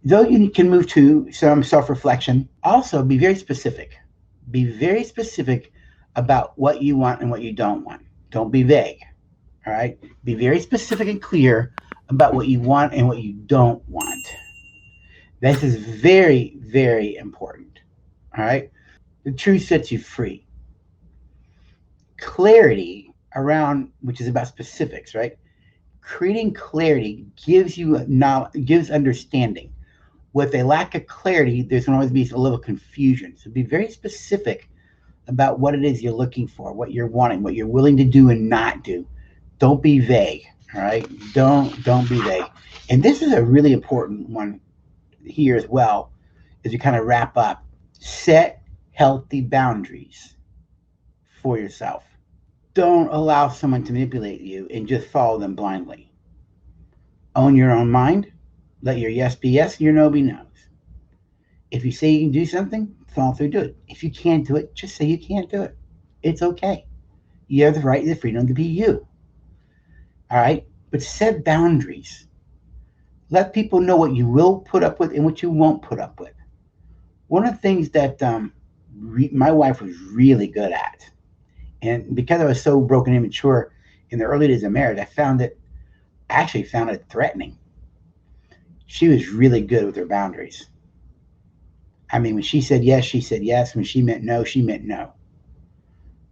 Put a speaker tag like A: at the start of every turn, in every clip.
A: Though you can move to some self reflection, also be very specific. Be very specific about what you want and what you don't want. Don't be vague. All right. Be very specific and clear about what you want and what you don't want. This is very, very important. All right. The truth sets you free. Clarity around, which is about specifics, right? Creating clarity gives you now gives understanding. With a lack of clarity, there's going to always be a little confusion. So be very specific about what it is you're looking for, what you're wanting, what you're willing to do and not do. Don't be vague. All right. Don't be vague. And this is a really important one here as well as you kind of wrap up. Set healthy boundaries for yourself. Don't allow someone to manipulate you and just follow them blindly. Own your own mind. Let your yes be yes, your no be no. If you say you can do something, follow through, do it. If you can't do it, just say you can't do it. It's okay. You have the right and the freedom to be you. All right? But set boundaries. Let people know what you will put up with and what you won't put up with. One of the things that my wife was really good at, and because I was so broken and immature in the early days of marriage, I actually found it threatening. She was really good with her boundaries. I mean, when she said yes, she said yes. When she meant no, she meant no.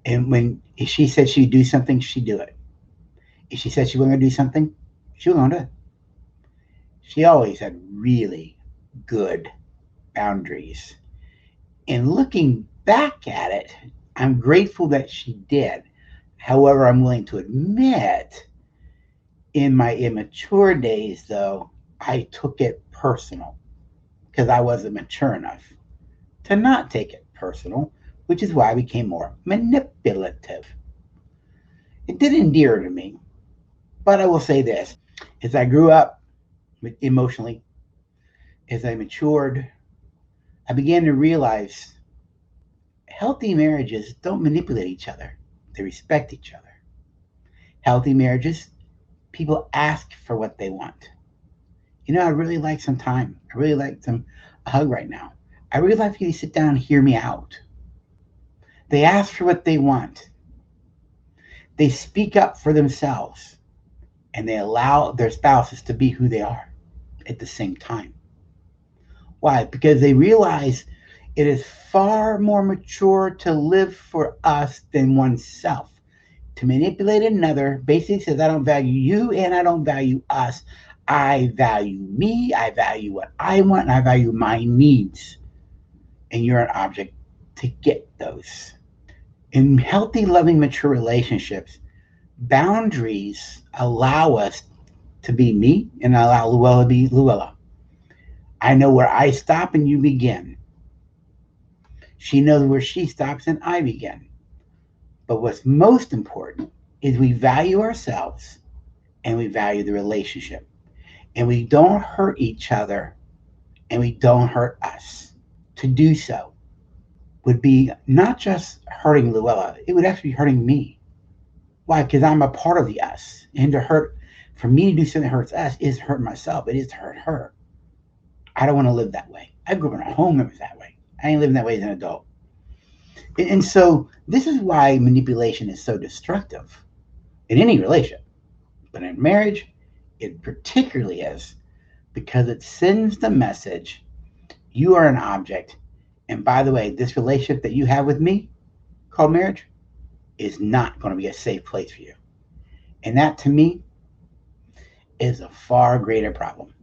A: And when if she said she'd do something, she'd do it. If she said she wasn't going to do something, she was going to do it. She always had really good boundaries. And looking back at it, I'm grateful that she did. However, I'm willing to admit in my immature days, though, I took it personal because I wasn't mature enough to not take it personal, which is why I became more manipulative. It did endear to me, but I will say this. As I grew up emotionally, as I matured, I began to realize healthy marriages don't manipulate each other, they respect each other. Healthy marriages, people ask for what they want. I really like some time. I really like a hug right now. I really like for you to sit down and hear me out. They ask for what they want. They speak up for themselves and they allow their spouses to be who they are at the same time. Why? Because they realize it is far more mature to live for us than oneself. To manipulate another basically says, I don't value you and I don't value us. I value me, I value what I want, and I value my needs. And you're an object to get those. In healthy, loving, mature relationships, boundaries allow us to be me and allow Luella to be Luella. I know where I stop and you begin. She knows where she stops and I begin. But what's most important is we value ourselves and we value the relationship. And we don't hurt each other and we don't hurt us. To do so would be not just hurting Luella, it would actually be hurting me. Why? Because I'm a part of the us. And for me to do something that hurts us is hurt myself. It is to hurt her. I don't want to live that way. I grew up in a home that was that way. I ain't living that way as an adult. And so this is why manipulation is so destructive in any relationship. But in marriage, it particularly is because it sends the message you are an object. And by the way, this relationship that you have with me called marriage is not going to be a safe place for you. And that to me is a far greater problem.